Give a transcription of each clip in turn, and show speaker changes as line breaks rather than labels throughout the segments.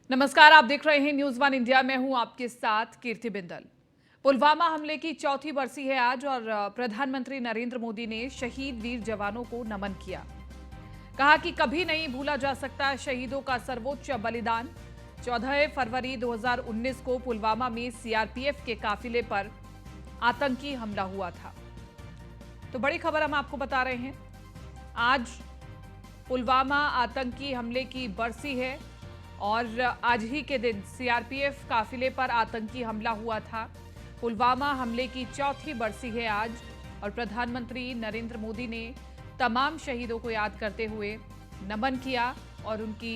नमस्कार, आप देख रहे हैं न्यूज वन इंडिया। मैं हूं आपके साथ कीर्ति बिंदल। पुलवामा हमले की चौथी बरसी है आज और प्रधानमंत्री नरेंद्र मोदी ने शहीद वीर जवानों को नमन किया। कहा कि कभी नहीं भूला जा सकता शहीदों का सर्वोच्च बलिदान। 14 फरवरी 2019 को पुलवामा में सीआरपीएफ के काफिले पर आतंकी हमला हुआ था। तो बड़ी खबर हम आपको बता रहे हैं। आज पुलवामा आतंकी हमले की बरसी है और आज ही के दिन सीआरपीएफ काफिले पर आतंकी हमला हुआ था। पुलवामा हमले की चौथी बरसी है आज और प्रधानमंत्री नरेंद्र मोदी ने तमाम शहीदों को याद करते हुए नमन किया और उनकी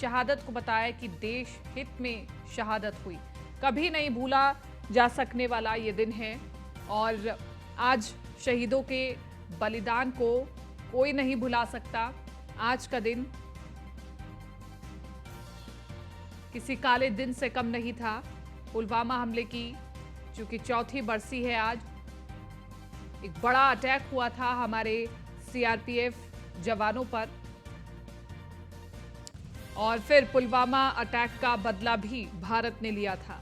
शहादत को बताया कि देश हित में शहादत हुई। कभी नहीं भूला जा सकने वाला ये दिन है और आज शहीदों के बलिदान को कोई नहीं भुला सकता। आज का दिन किसी काले दिन से कम नहीं था। पुलवामा हमले की चूंकि चौथी बरसी है आज, एक बड़ा अटैक हुआ था हमारे सीआरपीएफ जवानों पर और फिर पुलवामा अटैक का बदला भी भारत ने लिया था।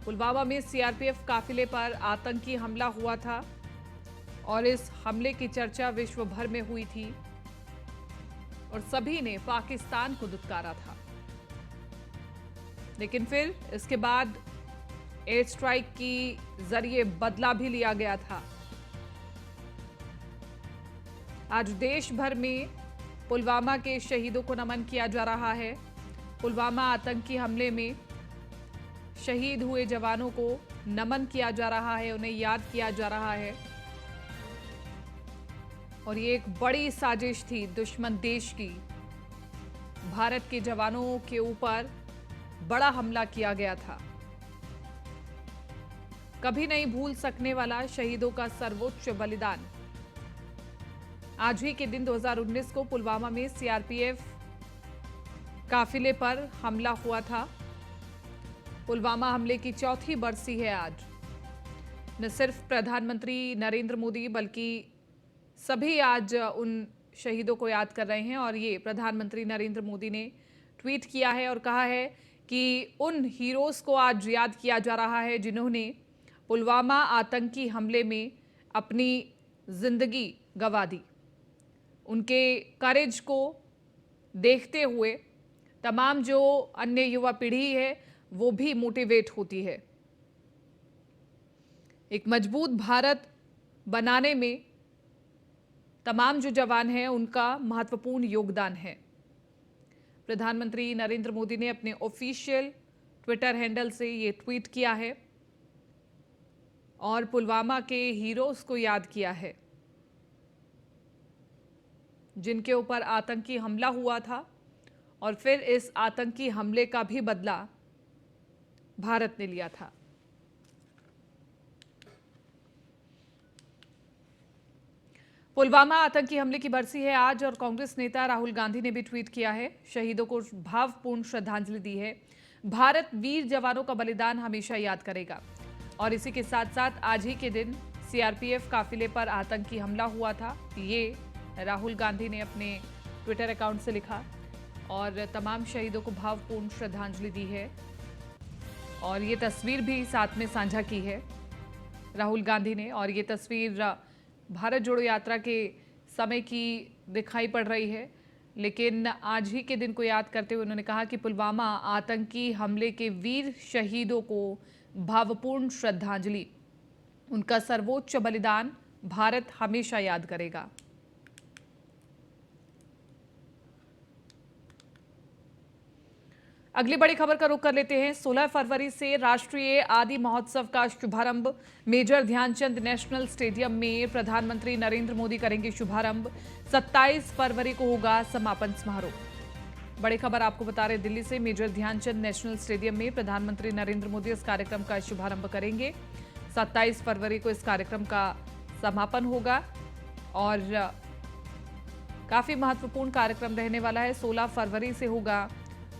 पुलवामा में सीआरपीएफ काफिले पर आतंकी हमला हुआ था और इस हमले की चर्चा विश्व भर में हुई थी और सभी ने पाकिस्तान को दुत्कारा था। लेकिन फिर इसके बाद एयर स्ट्राइक की जरिए बदला भी लिया गया था। आज देश भर में पुलवामा के शहीदों को नमन किया जा रहा है। पुलवामा आतंकी हमले में शहीद हुए जवानों को नमन किया जा रहा है, उन्हें याद किया जा रहा है और ये एक बड़ी साजिश थी दुश्मन देश की। भारत के जवानों के ऊपर बड़ा हमला किया गया था। कभी नहीं भूल सकने वाला शहीदों का सर्वोच्च बलिदान। आज ही के दिन 2019 को पुलवामा में सीआरपीएफ काफिले पर हमला हुआ था। पुलवामा हमले की चौथी बरसी है आज। न सिर्फ प्रधानमंत्री नरेंद्र मोदी बल्कि सभी आज उन शहीदों को याद कर रहे हैं और ये प्रधानमंत्री नरेंद्र मोदी ने ट्वीट किया है और कहा है कि उन हीरोज को आज याद किया जा रहा है जिन्होंने पुलवामा आतंकी हमले में अपनी जिंदगी गंवा दी। उनके करेज को देखते हुए तमाम जो अन्य युवा पीढ़ी है वो भी मोटिवेट होती है। एक मजबूत भारत बनाने में तमाम जो जवान हैं उनका महत्वपूर्ण योगदान है। प्रधानमंत्री नरेंद्र मोदी ने अपने ऑफिशियल ट्विटर हैंडल से ये ट्वीट किया है और पुलवामा के हीरोज को याद किया है जिनके ऊपर आतंकी हमला हुआ था और फिर इस आतंकी हमले का भी बदला भारत ने लिया था। पुलवामा आतंकी हमले की बरसी है आज और कांग्रेस नेता राहुल गांधी ने भी ट्वीट किया है, शहीदों को भावपूर्ण श्रद्धांजलि दी है। भारत वीर जवानों का बलिदान हमेशा याद करेगा। और इसी के साथ साथ आज ही के दिन सीआरपीएफ काफिले पर आतंकी हमला हुआ था, ये राहुल गांधी ने अपने ट्विटर अकाउंट से लिखा और तमाम शहीदों को भावपूर्ण श्रद्धांजलि दी है और ये तस्वीर भी साथ में साझा की है राहुल गांधी ने। और ये तस्वीर भारत जोड़ो यात्रा के समय की दिखाई पड़ रही है, लेकिन आज ही के दिन को याद करते हुए उन्होंने कहा कि पुलवामा आतंकी हमले के वीर शहीदों को भावपूर्ण श्रद्धांजलि। उनका सर्वोच्च बलिदान भारत हमेशा याद करेगा। अगली बड़ी खबर का रुख कर लेते हैं। 16 फरवरी से राष्ट्रीय आदि महोत्सव का शुभारंभ मेजर ध्यानचंद नेशनल स्टेडियम में प्रधानमंत्री नरेंद्र मोदी करेंगे शुभारंभ। 27 फरवरी को होगा समापन समारोह। बड़ी खबर आपको बता रहे दिल्ली से, मेजर ध्यानचंद नेशनल स्टेडियम में प्रधानमंत्री नरेंद्र मोदी इस कार्यक्रम का शुभारंभ करेंगे। 27 फरवरी को इस कार्यक्रम का समापन होगा और काफी महत्वपूर्ण कार्यक्रम रहने वाला है। 16 फरवरी से होगा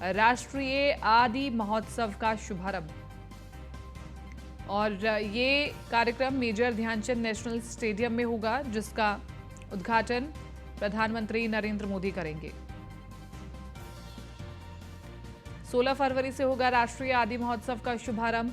राष्ट्रीय आदि महोत्सव का शुभारंभ और ये कार्यक्रम मेजर ध्यानचंद नेशनल स्टेडियम में होगा जिसका उद्घाटन प्रधानमंत्री नरेंद्र मोदी करेंगे। 16 फरवरी से होगा राष्ट्रीय आदि महोत्सव का शुभारंभ।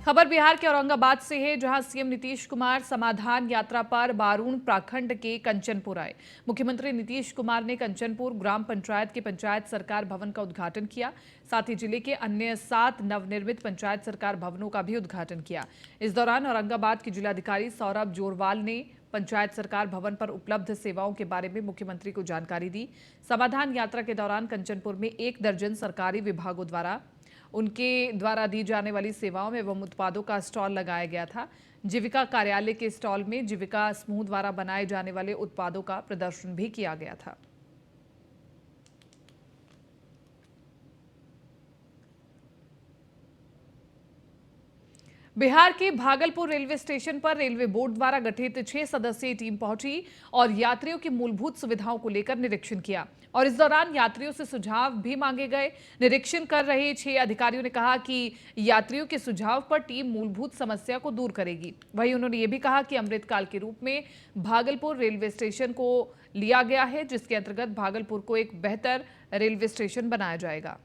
खबर बिहार के औरंगाबाद से है, जहां सीएम नीतीश कुमार समाधान यात्रा पर बारूण प्रखंड के कंचनपुर आए। मुख्यमंत्री नीतीश कुमार ने कंचनपुर ग्राम पंचायत के पंचायत सरकार भवन का उद्घाटन किया। साथ ही जिले के अन्य 7 नवनिर्मित पंचायत सरकार भवनों का भी उद्घाटन किया। इस दौरान औरंगाबाद के जिलाधिकारी सौरभ जोरवाल ने पंचायत सरकार भवन पर उपलब्ध सेवाओं के बारे में मुख्यमंत्री को जानकारी दी। समाधान यात्रा के दौरान कंचनपुर में 1 दर्जन सरकारी विभागों द्वारा उनके द्वारा दी जाने वाली सेवाओं एवं उत्पादों का स्टॉल लगाया गया था। जीविका कार्यालय के स्टॉल में जीविका समूह द्वारा बनाए जाने वाले उत्पादों का प्रदर्शन भी किया गया था। बिहार के भागलपुर रेलवे स्टेशन पर रेलवे बोर्ड द्वारा गठित 6 सदस्यीय टीम पहुंची और यात्रियों की मूलभूत सुविधाओं को लेकर निरीक्षण किया और इस दौरान यात्रियों से सुझाव भी मांगे गए। निरीक्षण कर रहे 6 अधिकारियों ने कहा कि यात्रियों के सुझाव पर टीम मूलभूत समस्या को दूर करेगी। वहीं उन्होंने ये भी कहा कि अमृतकाल के रूप में भागलपुर रेलवे स्टेशन को लिया गया है, जिसके अंतर्गत भागलपुर को एक बेहतर रेलवे स्टेशन बनाया जाएगा।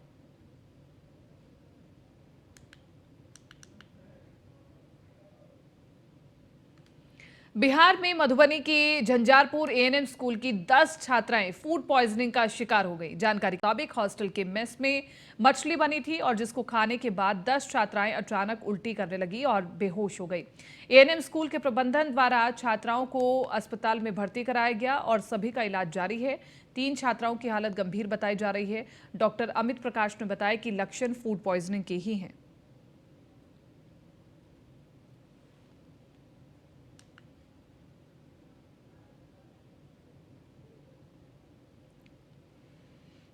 बिहार में मधुबनी के झंझारपुर एएनएम स्कूल की 10 छात्राएं फूड पॉइजनिंग का शिकार हो गई। जानकारी के मुताबिक हॉस्टल के मेस में मछली बनी थी और जिसको खाने के बाद 10 छात्राएं अचानक उल्टी करने लगी और बेहोश हो गई। एएनएम स्कूल के प्रबंधन द्वारा छात्राओं को अस्पताल में भर्ती कराया गया और सभी का इलाज जारी है। 3 छात्राओं की हालत गंभीर बताई जा रही है। डॉक्टर अमित प्रकाश ने बताया कि लक्षण फूड पॉइजनिंग के ही हैं।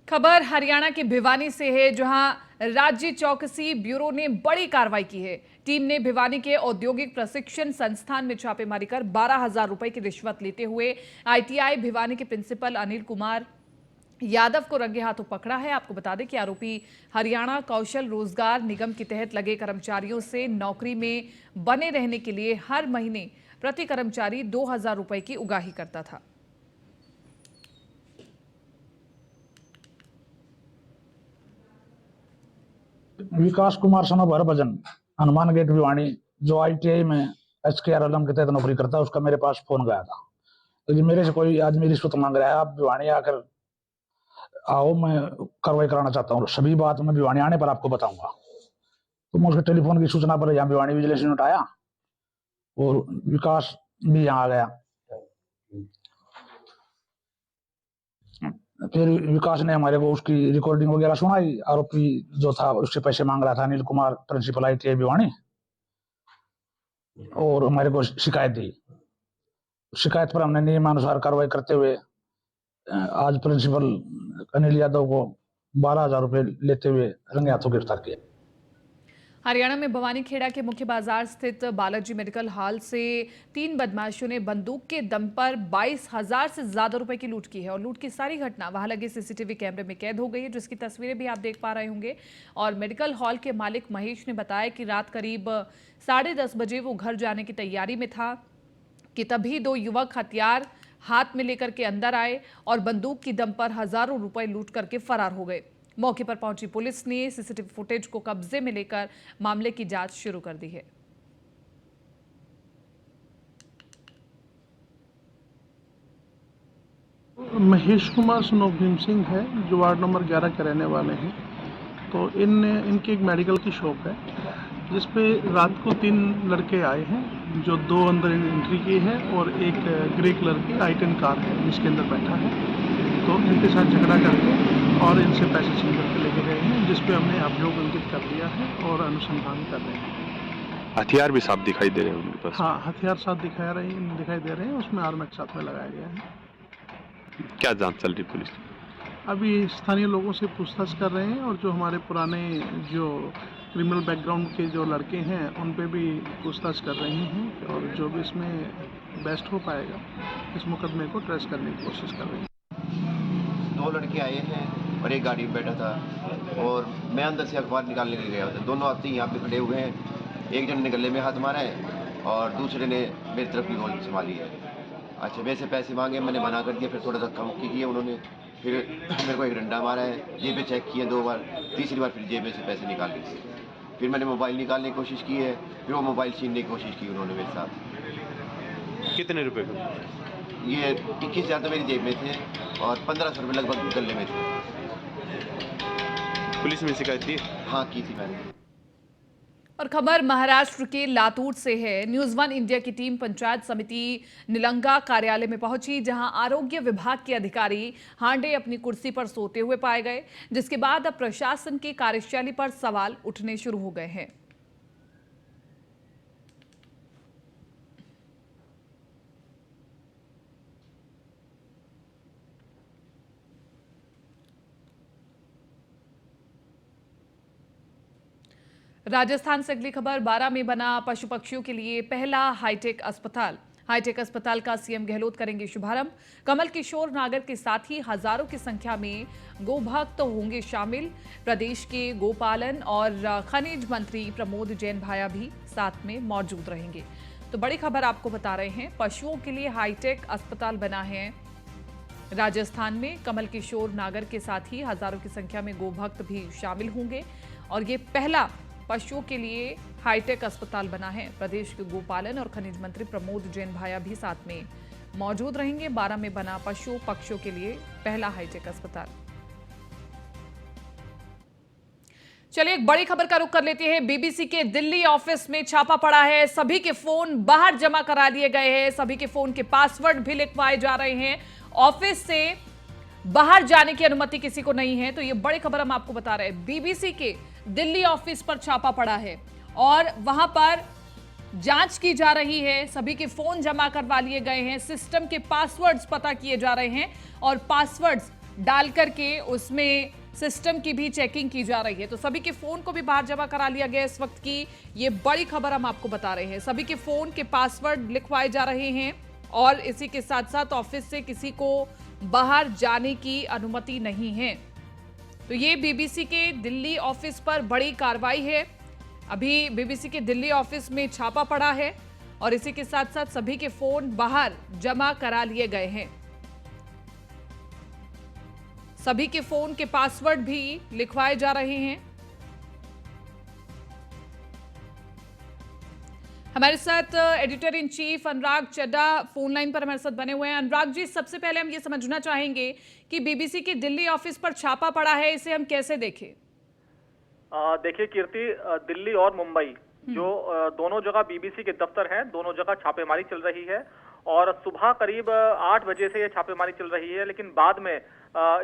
खबर हरियाणा के भिवानी से है, जहां राज्य चौकसी ब्यूरो ने बड़ी कार्रवाई की है। टीम ने भिवानी के औद्योगिक प्रशिक्षण संस्थान में छापेमारी कर 12,000 रुपए की रिश्वत लेते हुए आईटीआई भिवानी के प्रिंसिपल अनिल कुमार यादव को रंगे हाथों पकड़ा है। आपको बता दें कि आरोपी हरियाणा कौशल रोजगार निगम के तहत लगे कर्मचारियों से नौकरी में बने रहने के लिए हर महीने प्रति कर्मचारी 2,000 रुपए की उगाही करता था।
Vikas Kumar son of Harbhajan, Hanuman gate Bhiwani, जो आईटीआई में एचकेआर अलम के तहत नौकरी करता है, उसका मेरे पास फोन गया था। तो ये मेरे से कोई आदमी रिश्वत मांग रहा है, आप भिवानी आकर आओ, मैं कार्रवाई कराना चाहता हूँ। सभी बात मैं भिवानी आने पर आपको बताऊंगा। तो मैं उसके टेलीफोन की सूचना पर यहाँ भिवानी विजिलेंस यूनिट आया और विकास भी यहाँ आ गया। फिर विकास ने हमारे को उसकी रिकॉर्डिंग वगैरह सुनाई। आरोपी जो था उससे पैसे मांग रहा था, अनिल कुमार, प्रिंसिपल आईटीआई भिवानी, और हमारे को शिकायत दी। शिकायत पर हमने नियमानुसार कार्रवाई करते हुए आज प्रिंसिपल अनिल यादव को 12,000 रुपए लेते हुए रंगे हाथों गिरफ्तार किया।
हरियाणा में भवानीखेड़ा के मुख्य बाजार स्थित बालाजी मेडिकल हॉल से 3 बदमाशों ने बंदूक के दम पर 22,000 से ज्यादा रुपए की लूट की है और लूट की सारी घटना वहां लगे सीसीटीवी कैमरे में कैद हो गई है, जिसकी तस्वीरें भी आप देख पा रहे होंगे। और मेडिकल हॉल के मालिक महेश ने बताया कि रात करीब 10:30 बजे वो घर जाने की तैयारी में था कि तभी 2 युवक हथियार हाथ में लेकर के अंदर आए और बंदूक की दम पर हजारों रुपए लूट करके फरार हो गए। मौके पर पहुंची पुलिस ने सीसीटीवी फुटेज को कब्जे में लेकर मामले की जांच शुरू कर दी है।
महेश कुमार सन ऑफ भीम सिंह है, जो वार्ड नंबर 11 के रहने वाले हैं। तो इनकी एक मेडिकल की शॉप है, जिसपे रात को 3 लड़के आए हैं, जो 2 अंदर एंट्री की है और एक ग्रे कलर की i10 कार है जिसके अंदर बैठा है। तो इनके साथ झगड़ा करके और इनसे पैसे छीन करके लेके गए हैं, जिसपे हमने अभियोग अंकित कर दिया है और अनुसंधान कर रहे हैं।
हथियार भी साफ दिखाई दे रहे हैं उनके पास?
हाँ, हथियार साथ दिखाई दे रहे हैं। उसमें आर्मेट साथ में लगाया गया है।
क्या जांच चल रही पुलिस?
अभी स्थानीय लोगों से पूछताछ कर रहे हैं और जो हमारे पुराने जो क्रिमिनल बैकग्राउंड के जो लड़के हैं उन पे भी पूछताछ कर रहे हैं और जो भी इसमें बेस्ट हो पाएगा इस मुकदमे को ट्रेस करने की कोशिश कर रहे हैं।
2 लड़के आए हैं और एक गाड़ी में बैठा था और मैं अंदर से अखबार निकालने के लिए गया था। दोनों आदमी यहाँ पे खड़े हुए हैं। एक जन ने गले में हाथ मारा है और दूसरे ने मेरी तरफ की गोली संभाली है। अच्छा, वैसे पैसे मांगे, मैंने मना कर दिया, फिर थोड़ा धक्का मुक्की किया उन्होंने, फिर मेरे को एक डंडा मारा है, जेबें चेक किए 2 बार, तीसरी बार फिर जेब में से पैसे निकाल लिए। फिर मैंने मोबाइल निकालने की कोशिश की है, फिर वो मोबाइल छीनने की कोशिश की उन्होंने मेरे साथ।
कितने रुपए का?
ये 21,000 तो मेरी जेब में थे और 1500 रुपये लगभग गले में थे।
पुलिस में शिकायत दी?
हाँ, की थी मैंने।
और खबर महाराष्ट्र के लातूर से है। न्यूज़ वन इंडिया की टीम पंचायत समिति निलंगा कार्यालय में पहुंची, जहां आरोग्य विभाग के अधिकारी हांडे अपनी कुर्सी पर सोते हुए पाए गए, जिसके बाद अब प्रशासन की कार्यशैली पर सवाल उठने शुरू हो गए हैं। राजस्थान से अगली खबर। 12 में बना पशु पक्षियों के लिए पहला हाईटेक अस्पताल। हाईटेक अस्पताल का सीएम गहलोत करेंगे शुभारंभ। कमल किशोर नागर के साथ ही हजारों की संख्या में गोभक्त तो होंगे शामिल। प्रदेश के गोपालन और खनिज मंत्री प्रमोद जैन भाया भी साथ में मौजूद रहेंगे। तो बड़ी खबर आपको बता रहे हैं, पशुओं के लिए हाईटेक अस्पताल बना है राजस्थान में। कमल किशोर नागर के साथ ही हजारों की संख्या में गोभक्त भी शामिल होंगे और ये पहला पशुओं के लिए हाईटेक अस्पताल बना है। प्रदेश के गोपालन और खनिज मंत्री प्रमोद जैन भाया भी साथ में मौजूद रहेंगे। 12 में बना पशु पक्षियों के लिए पहला हाईटेक अस्पताल। चलिए एक बड़ी खबर का रुख कर लेते हैं। बीबीसी के दिल्ली ऑफिस में छापा पड़ा है। सभी के फोन बाहर जमा करा लिए गए हैं। सभी के फोन के पासवर्ड भी लिखवाए जा रहे हैं। ऑफिस से बाहर जाने की अनुमति किसी को नहीं है। तो ये बड़ी खबर हम आपको बता रहे हैं। बीबीसी के दिल्ली ऑफिस पर छापा पड़ा है और वहां पर जांच की जा रही है। सभी के फोन जमा करवा लिए गए हैं। सिस्टम के पासवर्ड्स पता किए जा रहे हैं और पासवर्ड्स डाल करके उसमें सिस्टम की भी चेकिंग की जा रही है। तो सभी के फोन को भी बाहर जमा करा लिया गया। इस वक्त की ये बड़ी खबर हम आपको बता रहे हैं। सभी के फोन के पासवर्ड लिखवाए जा रहे हैं और इसी के साथ साथ ऑफिस से किसी को बाहर जाने की अनुमति नहीं है। तो ये बीबीसी के दिल्ली ऑफिस पर बड़ी कार्रवाई है। अभी बीबीसी के दिल्ली ऑफिस में छापा पड़ा है और इसी के साथ साथ सभी के फोन बाहर जमा करा लिए गए हैं। सभी के फोन के पासवर्ड भी लिखवाए जा रहे हैं। हमारे साथ editor in chief Anurag Chadha phone line पर हमारे साथ बने हुए हैं। अनुराग जी, सबसे पहले हम ये समझना चाहेंगे कि बीबीसी के दिल्ली ऑफिस पर छापा पड़ा है, इसे हम कैसे देखें?
देखिए कीर्ति, दिल्ली और मुंबई जो दोनों जगह बीबीसी के दफ्तर हैं, दोनों जगह छापेमारी चल रही है और सुबह करीब 8 बजे से ये छापेमारी चल रही है। लेकिन बाद में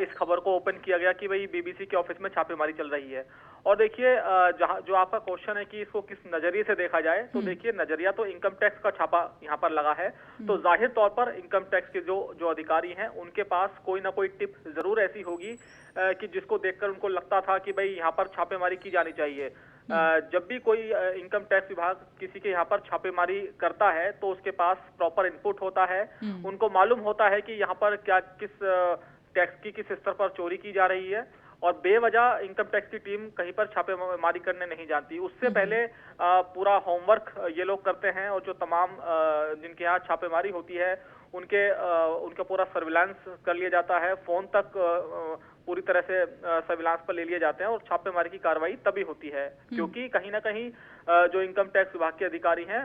इस खबर को ओपन किया गया कि भाई बीबीसी के ऑफिस में छापेमारी चल रही है। और देखिए, जहां जो आपका क्वेश्चन है कि इसको किस नजरिए से देखा जाए, तो देखिए नजरिया तो इनकम टैक्स का छापा यहाँ पर लगा है। तो जाहिर तौर पर इनकम टैक्स के जो अधिकारी हैं उनके पास कोई ना कोई टिप जरूर ऐसी होगी कि जिसको देखकर उनको लगता था कि भाई यहाँ पर छापेमारी की जानी चाहिए। जब भी कोई इनकम टैक्स विभाग किसी के यहाँ पर छापेमारी करता है तो उसके पास प्रॉपर इनपुट होता है। उनको मालूम होता है कि यहाँ पर क्या किस टैक्स की किस स्तर पर चोरी की जा रही है और बेवजह इनकम टैक्स की टीम कहीं पर छापेमारी करने नहीं जाती। उससे पहले पूरा होमवर्क ये लोग करते हैं और जो तमाम जिनके यहाँ छापेमारी होती है उनका पूरा सर्विलांस कर लिया जाता है। फोन तक पूरी तरह से सर्विलांस पर ले लिए जाते हैं और छापेमारी की कार्रवाई तभी होती है क्योंकि कहीं ना कहीं जो इनकम टैक्स विभाग के अधिकारी हैं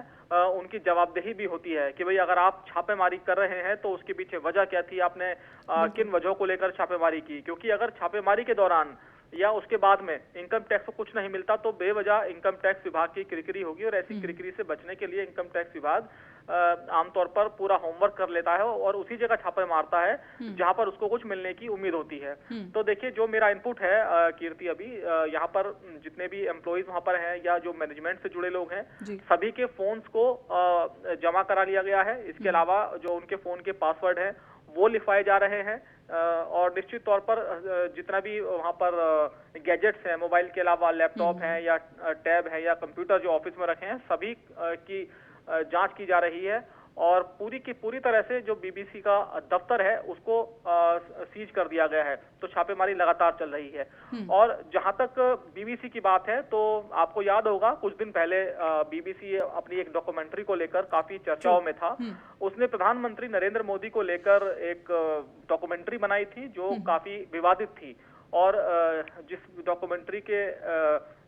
उनकी जवाबदेही भी होती है कि भाई अगर आप छापेमारी कर रहे हैं तो उसके पीछे वजह क्या थी, आपने किन वजहों को लेकर छापेमारी की। क्योंकि अगर छापेमारी के दौरान या उसके बाद में इनकम टैक्स को कुछ नहीं मिलता तो बेवजह इनकम टैक्स विभाग की किरकिरी होगी और ऐसी किरकिरी से बचने के लिए इनकम टैक्स विभाग आमतौर पर पूरा होमवर्क कर लेता है और उसी जगह छापे मारता है जहां पर उसको कुछ मिलने की उम्मीद होती है। तो देखिए, जो मेरा इनपुट है कीर्ति, अभी यहाँ पर जितने भी एम्प्लॉइज वहां पर हैं या जो मैनेजमेंट से जुड़े लोग हैं सभी के फोन्स को जमा करा लिया गया है। इसके अलावा जो उनके फोन के पासवर्ड है वो लिखवाए जा रहे हैं और निश्चित तौर पर जितना भी वहां पर गैजेट्स हैं, मोबाइल के अलावा लैपटॉप हैं या टैब है या कंप्यूटर जो ऑफिस में रखे हैं, सभी की जांच की जा रही है और पूरी की पूरी तरह से जो बीबीसी का दफ्तर है उसको सीज कर दिया गया है। तो छापेमारी लगातार चल रही है। और जहां तक बीबीसी की बात है तो आपको याद होगा कुछ दिन पहले बीबीसी अपनी एक डॉक्यूमेंट्री को लेकर काफी चर्चाओं में था। उसने प्रधानमंत्री नरेंद्र मोदी को लेकर एक डॉक्यूमेंट्री बनाई थी जो काफी विवादित थी और जिस डॉक्यूमेंट्री के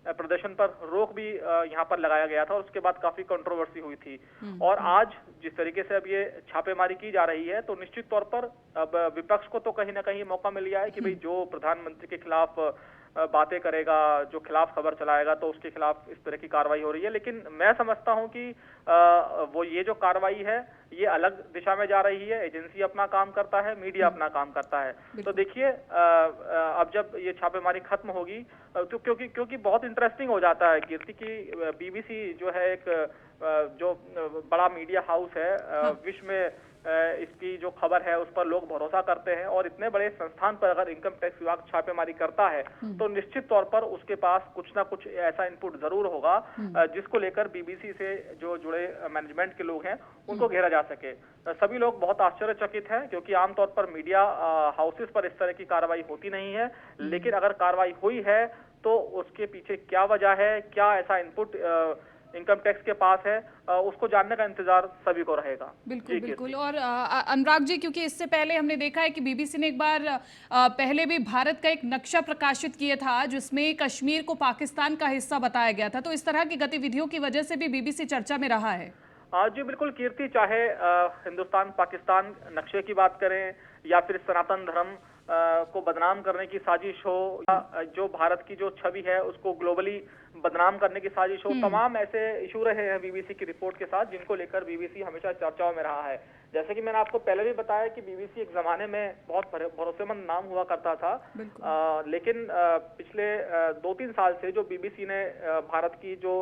प्रदर्शन पर रोक भी यहाँ पर लगाया गया था और उसके बाद काफी कंट्रोवर्सी हुई थी। और आज जिस तरीके से अब ये छापेमारी की जा रही है तो निश्चित तौर पर अब विपक्ष को तो कहीं ना कहीं मौका मिल गया है कि भाई जो प्रधानमंत्री के खिलाफ बातें करेगा, जो खिलाफ खबर चलाएगा तो उसके खिलाफ इस तरह की कार्रवाई हो रही है। लेकिन मैं समझता हूं कि वो ये जो कार्रवाई है ये अलग दिशा में जा रही है। एजेंसी अपना काम करता है, मीडिया अपना काम करता है। तो देखिए अब जब ये छापेमारी खत्म होगी तो क्योंकि बहुत इंटरेस्टिंग हो जाता है कीर्ति की बीबीसी जो है एक जो बड़ा मीडिया हाउस है विश्व में इसकी जो खबर है उस पर लोग भरोसा करते हैं और इतने बड़े संस्थान पर अगर इनकम टैक्स विभाग छापेमारी करता है तो निश्चित तौर पर उसके पास कुछ ना कुछ ऐसा इनपुट जरूर होगा जिसको लेकर बीबीसी से जो जुड़े मैनेजमेंट के लोग हैं उनको घेरा जा सके। सभी लोग बहुत आश्चर्यचकित हैं क्योंकि आमतौर पर मीडिया हाउसेस पर इस तरह की कार्रवाई होती नहीं है। लेकिन अगर कार्रवाई हुई है तो उसके पीछे क्या वजह है, क्या ऐसा इनपुट इनकम टैक्स के पास है, उसको जानने का इंतजार सभी को रहेगा।
बिल्कुल बिल्कुल। और अनुराग जी, क्योंकि इससे पहले हमने देखा है कि बीबीसी ने एक बार पहले भी भारत का एक नक्शा प्रकाशित किया था जिसमें कश्मीर को पाकिस्तान का हिस्सा बताया गया था। तो इस तरह की गतिविधियों की वजह से भी बीबीसी चर्चा में रहा है।
जी बिल्कुल कीर्ति, चाहे हिंदुस्तान पाकिस्तान नक्शे की बात करें या फिर सनातन धर्म को बदनाम करने की साजिश हो या जो भारत की जो छवि है उसको ग्लोबली बदनाम करने की साजिश हो, तमाम ऐसे इशू रहे हैं बीबीसी की रिपोर्ट के साथ जिनको लेकर बीबीसी हमेशा चर्चाओं में रहा है। जैसे कि मैंने आपको पहले भी बताया कि बीबीसी एक जमाने में बहुत भरोसेमंद नाम हुआ करता था। लेकिन पिछले 2-3 साल से जो बीबीसी ने भारत की जो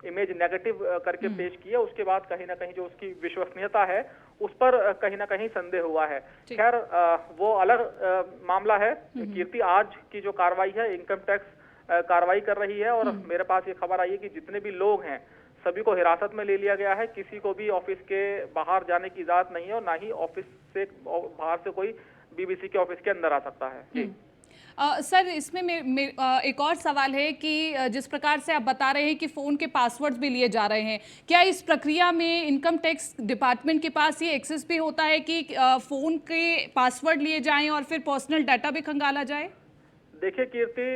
इमेज नेगेटिव करके पेश की है उसके बाद कहीं ना कहीं जो उसकी विश्वसनीयता है उस पर कहीं ना कहीं संदेह हुआ है। खैर वो अलग मामला है। कीर्ति, आज की जो कार्रवाई है इनकम टैक्स कार्रवाई कर रही है और मेरे पास ये खबर आई है कि जितने भी लोग हैं सभी को हिरासत में ले लिया गया है। किसी को भी ऑफिस के बाहर जाने की इजाजत नहीं है और ना ही ऑफिस से बाहर से कोई बीबीसी के ऑफिस के अंदर आ सकता है।
सर, इसमें एक और सवाल है कि जिस प्रकार से आप बता रहे हैं कि फ़ोन के पासवर्ड्स भी लिए जा रहे हैं, क्या इस प्रक्रिया में इनकम टैक्स डिपार्टमेंट के पास ये एक्सेस भी होता है कि फ़ोन के पासवर्ड लिए जाएं और फिर पर्सनल डाटा भी खंगाला जाए?
देखिए कीर्ति,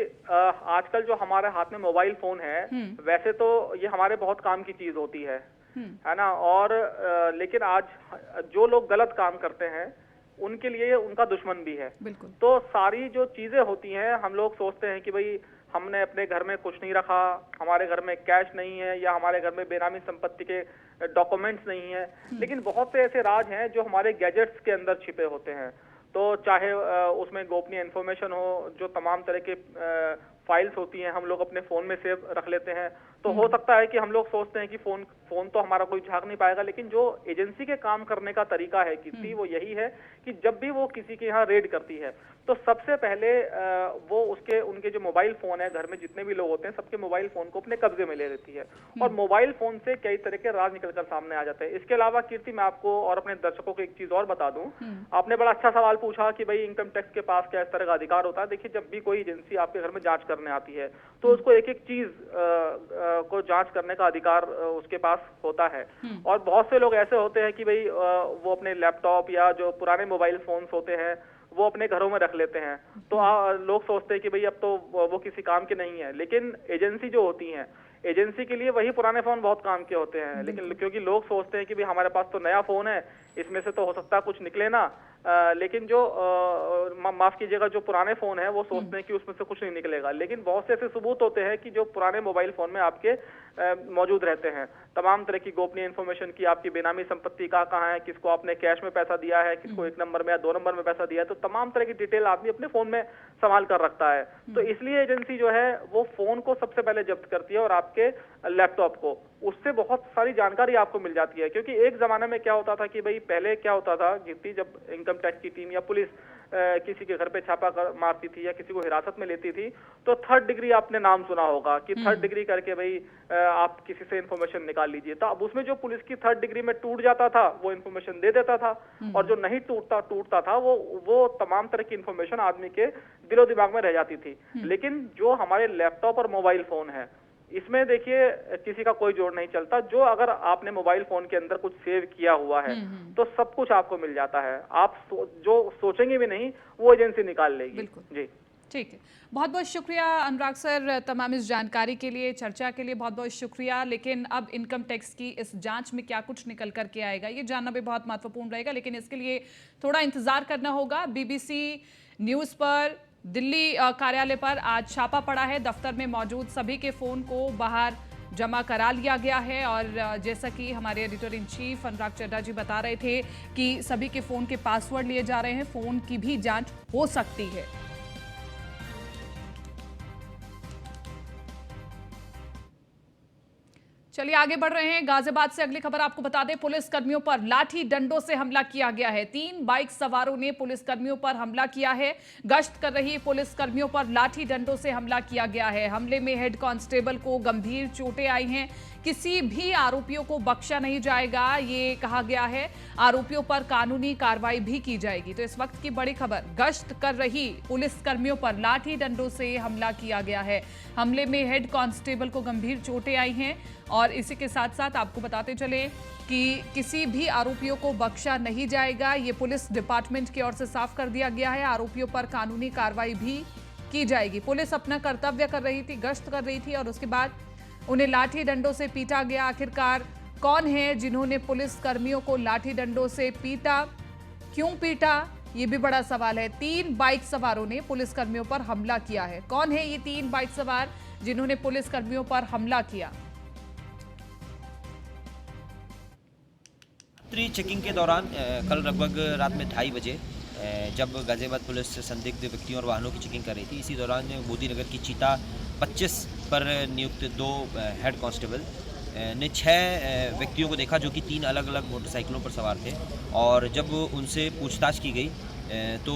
आजकल जो हमारे हाथ में मोबाइल फोन है वैसे तो ये हमारे बहुत काम की चीज होती है ना। और लेकिन आज जो लोग गलत काम करते हैं उनके लिए उनका दुश्मन भी है। तो सारी जो चीजें होती हैं हम लोग सोचते हैं कि भाई हमने अपने घर में कुछ नहीं रखा, हमारे घर में कैश नहीं है या हमारे घर में बेनामी संपत्ति के डॉक्यूमेंट्स नहीं है। लेकिन बहुत से ऐसे राज हैं जो हमारे गैजेट्स के अंदर छिपे होते हैं। तो चाहे उसमें गोपनीय इन्फॉर्मेशन हो, जो तमाम तरह के फाइल्स होती हैं हम लोग अपने फोन में सेव रख लेते हैं। तो हो सकता है कि हम लोग सोचते हैं कि फोन तो हमारा कोई झांक नहीं पाएगा, लेकिन जो एजेंसी के काम करने का तरीका है कीर्ति वो यही है कि जब भी वो किसी के यहाँ रेड करती है तो सबसे पहले वो उनके जो मोबाइल फोन है, घर में जितने भी लोग होते हैं सबके मोबाइल फोन को अपने कब्जे में ले लेती है और मोबाइल फोन से कई तरह के राज निकलकर सामने आ जाते हैं। इसके अलावा कीर्ति, मैं आपको और अपने दर्शकों को एक चीज और बता दूं। आपने बड़ा अच्छा सवाल पूछा कि भाई इनकम टैक्स के पास क्या इस तरह का अधिकार होता है। देखिए, जब भी कोई एजेंसी आपके घर में जांच करने आती है तो उसको एक एक चीज को जांच करने का अधिकार उसके पास होता है। और बहुत से लोग ऐसे होते हैं कि भाई वो अपने लैपटॉप या जो पुराने मोबाइल फोन्स होते हैं वो अपने घरों में रख लेते हैं। तो लोग सोचते हैं कि भाई अब तो वो किसी काम के नहीं है, लेकिन एजेंसी जो होती हैं, एजेंसी के लिए वही पुराने फोन बहुत काम के होते हैं। लेकिन क्योंकि लोग सोचते हैं कि भाई हमारे पास तो नया फोन है, इसमें से तो हो सकता है कुछ निकले ना, लेकिन जो माफ कीजिएगा जो पुराने फोन है वो सोचते हैं कि उसमें से कुछ नहीं निकलेगा। लेकिन बहुत से ऐसे सबूत होते हैं कि जो पुराने मोबाइल फोन में आपके मौजूद रहते हैं तमाम तरह की गोपनीय इंफॉर्मेशन की, आपकी बेनामी संपत्ति कहाँ है, किसको आपने कैश में पैसा दिया है, किसको 1 नंबर में या 2 नंबर में पैसा दिया है, तो तमाम तरह की डिटेल आदमी अपने फोन में संभाल कर रखता है। तो इसलिए एजेंसी जो है वो फोन को सबसे पहले जब्त करती है और आपके लैपटॉप को, उससे बहुत सारी जानकारी आपको मिल जाती है। क्योंकि एक जमाने में क्या होता था कि भाई पहले क्या होता था कीर्ति, जब इनकम टैक्स की टीम या पुलिस किसी के घर पे छापा मारती थी या किसी को हिरासत में लेती थी, तो 3rd डिग्री आपने नाम सुना होगा कि 3rd डिग्री करके भाई आप किसी से इन्फॉर्मेशन निकाल लीजिए। तो अब उसमें जो पुलिस की 3rd डिग्री में टूट जाता था वो इन्फॉर्मेशन दे देता था, और जो नहीं टूटता था वो तमाम तरह की इन्फॉर्मेशन आदमी के दिलो दिमाग में रह जाती थी। लेकिन जो हमारे लैपटॉप और मोबाइल फोन है, इसमें देखिए किसी का कोई जोड़ नहीं चलता। जो अगर आपने मोबाइल फोन के अंदर कुछ सेव किया हुआ है तो सब कुछ आपको मिल जाता है। आप जो सोचेंगे भी नहीं वो एजेंसी निकाल लेगी।
बिल्कुल
जी
ठीक है, बहुत बहुत शुक्रिया अनुराग सर तमाम इस जानकारी के लिए, चर्चा के लिए बहुत बहुत शुक्रिया। लेकिन अब इनकम टैक्स की इस जांच में क्या कुछ निकल कर के आएगा ये जानना भी बहुत महत्वपूर्ण रहेगा, लेकिन इसके लिए थोड़ा इंतजार करना होगा। बीबीसी न्यूज़ पर दिल्ली कार्यालय पर आज छापा पड़ा है। दफ्तर में मौजूद सभी के फोन को बाहर जमा करा लिया गया है, और जैसा कि हमारे editor in chief Anurag Chadha जी बता रहे थे कि सभी के फोन के पासवर्ड लिए जा रहे हैं, फोन की भी जांच हो सकती है। चलिए आगे बढ़ रहे हैं। गाजियाबाद से अगली खबर आपको बता दें, पुलिस कर्मियों पर लाठी डंडों से हमला किया गया है। 3 बाइक सवारों ने पुलिस कर्मियों पर हमला किया है। गश्त कर रही पुलिस कर्मियों पर लाठी डंडों से हमला किया गया है। हमले में हेड कांस्टेबल को गंभीर चोटें आई हैं। किसी भी आरोपियों को बख्शा नहीं जाएगा, ये कहा गया है। आरोपियों पर कानूनी कार्रवाई भी की जाएगी। तो इस वक्त की बड़ी खबर, गश्त कर रही पुलिस कर्मियों पर लाठी डंडों से हमला किया गया है। हमले में हेड कांस्टेबल को गंभीर चोटें आई हैं, और इसी के साथ साथ आपको बताते चले कि किसी भी आरोपियों को बख्शा नहीं जाएगा, ये पुलिस डिपार्टमेंट की ओर से साफ कर दिया गया है। आरोपियों पर कानूनी कार्रवाई भी की जाएगी। पुलिस अपना कर्तव्य कर रही थी, गश्त कर रही थी, और उसके बाद उन्हें लाठी डंडों से पीटा गया। आखिरकार कौन है जिन्होंने पुलिस कर्मियों को लाठी डंडों से पीटा, क्यों पीटा, ये भी बड़ा सवाल है। 3 बाइक सवारों ने पुलिस कर्मियों पर हमला किया है। कौन है ये 3 बाइक सवार जिन्होंने पुलिस कर्मियों पर हमला किया?
चेकिंग के दौरान कल लगभग रात में 2:30 बजे जब गाजियाबाद पुलिस संदिग्ध व्यक्तियों और वाहनों की चेकिंग कर रही थी, इसी दौरान मोदी नगर की चीता 25 पर नियुक्त 2 हेड कांस्टेबल ने 6 व्यक्तियों को देखा जो कि 3 अलग अलग मोटरसाइकिलों पर सवार थे, और जब उनसे पूछताछ की गई तो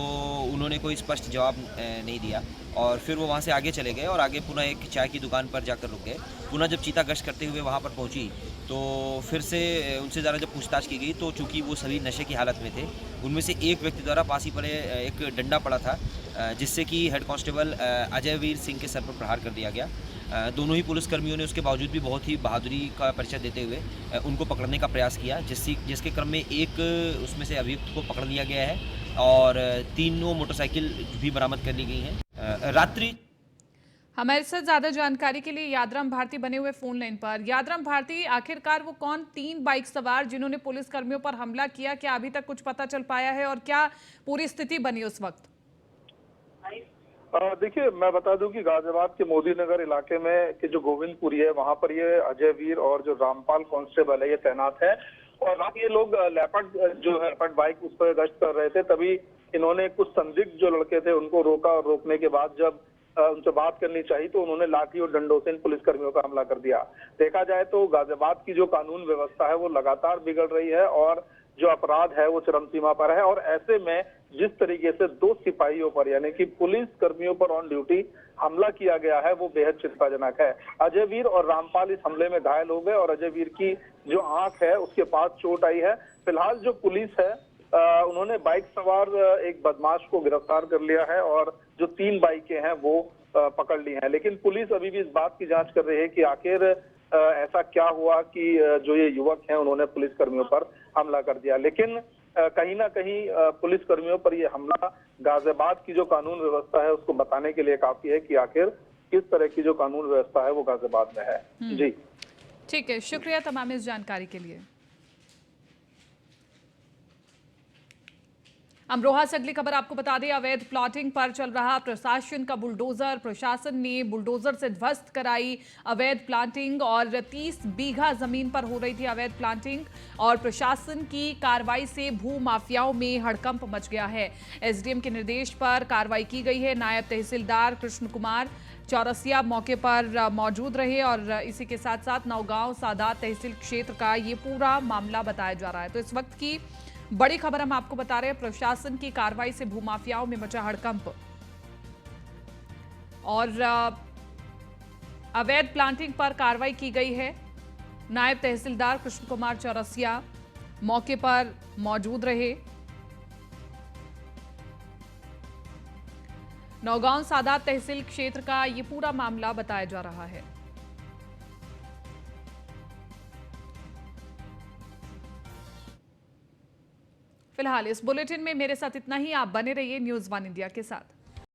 उन्होंने कोई स्पष्ट जवाब नहीं दिया, और फिर वो वहाँ से आगे चले गए और आगे पुनः एक चाय की दुकान पर जाकर रुक गए। पुनः जब चीता गश्त करते हुए वहाँ पर पहुँची तो फिर से उनसे ज़्यादा जब पूछताछ की गई तो चूँकि वो सभी नशे की हालत में थे, उनमें से एक व्यक्ति द्वारा पास ही पड़े एक डंडा पड़ा था, जिससे कि हेड कांस्टेबल अजयवीर सिंह के सर पर प्रहार कर दिया गया। दोनों ही पुलिसकर्मियों ने उसके बावजूद भी बहुत ही बहादुरी का परिचय देते हुए उनको पकड़ने का प्रयास किया, जिसके क्रम में एक उसमें से अभियुक्त को पकड़ लिया गया है, और 3 मोटरसाइकिल भी बरामद कर ली गई हैं। रात्रि
हमारे साथ ज्यादा जानकारी के लिए यादराम भारती बने हुए फोन लाइन पर। यादराम भारती, आखिरकार वो कौन 3 बाइक सवार जिन्होंने पुलिस कर्मियों पर हमला किया, क्या अभी तक कुछ पता चल पाया है, और क्या पूरी स्थिति बनी उस वक्त?
देखिए, मैं बता दूं कि गाजियाबाद के मोदी नगर इलाके में कि जो गोविंदपुरी है वहां पर ये अजय वीर और जो रामपाल कांस्टेबल है ये तैनात है, और रात ये लोग लेपर्ड जो है लेपर्ड बाइक उस पर गश्त कर रहे थे, तभी इन्होंने कुछ संदिग्ध जो लड़के थे उनको रोका, और रोकने के बाद जब उनसे बात करनी चाहिए तो उन्होंने लाठी और डंडों से इन पुलिसकर्मियों का हमला कर दिया। देखा जाए तो गाजियाबाद की जो कानून व्यवस्था है वो लगातार बिगड़ रही है, और जो अपराध है वो चरम सीमा पर है, और ऐसे में जिस तरीके से 2 सिपाहियों पर यानी कि पुलिस कर्मियों पर ऑन ड्यूटी हमला किया गया है वो बेहद चिंताजनक है। अजय वीर और रामपाल इस हमले में घायल हो गए, और अजय वीर की जो आंख है उसके पास चोट आई है। फिलहाल जो पुलिस है उन्होंने बाइक सवार एक बदमाश को गिरफ्तार कर लिया है, और जो 3 बाइकें हैं वो पकड़ ली हैं, लेकिन पुलिस अभी भी इस बात की जांच कर रही है कि आखिर ऐसा क्या हुआ कि जो ये युवक हैं उन्होंने पुलिस कर्मियों पर हमला कर दिया। लेकिन कहीं ना कहीं पुलिस कर्मियों पर यह हमला गाजियाबाद की जो कानून व्यवस्था है उसको बताने के लिए काफी है कि आखिर किस तरह की जो कानून व्यवस्था है वो गाजियाबाद में है। जी
ठीक है, शुक्रिया तमाम इस जानकारी के लिए। अमरोहा से अगली खबर आपको बता दें, अवैध प्लॉटिंग पर चल रहा प्रशासन का बुलडोजर। प्रशासन ने बुलडोजर से ध्वस्त कराई अवैध प्लांटिंग, और 30 बीघा जमीन पर हो रही थी अवैध प्लांटिंग, और प्रशासन की कार्रवाई से भू माफियाओं में हड़कंप मच गया है। एसडीएम के निर्देश पर कार्रवाई की गई है। नायब तहसीलदार कृष्ण कुमार चौरसिया मौके पर मौजूद रहे, और इसी के साथ साथ नौगांव सादात तहसील क्षेत्र का ये पूरा मामला बताया जा रहा है। तो इस वक्त की बड़ी खबर हम आपको बता रहे हैं, प्रशासन की कार्रवाई से भूमाफियाओं में मचा हड़कंप और अवैध प्लांटिंग पर कार्रवाई की गई है। नायब तहसीलदार कृष्ण कुमार चौरसिया मौके पर मौजूद रहे। नौगांव सादात तहसील क्षेत्र का ये पूरा मामला बताया जा रहा है। फिलहाल इस बुलेटिन में मेरे साथ इतना ही। आप बने रहिए न्यूज़ वन इंडिया के साथ।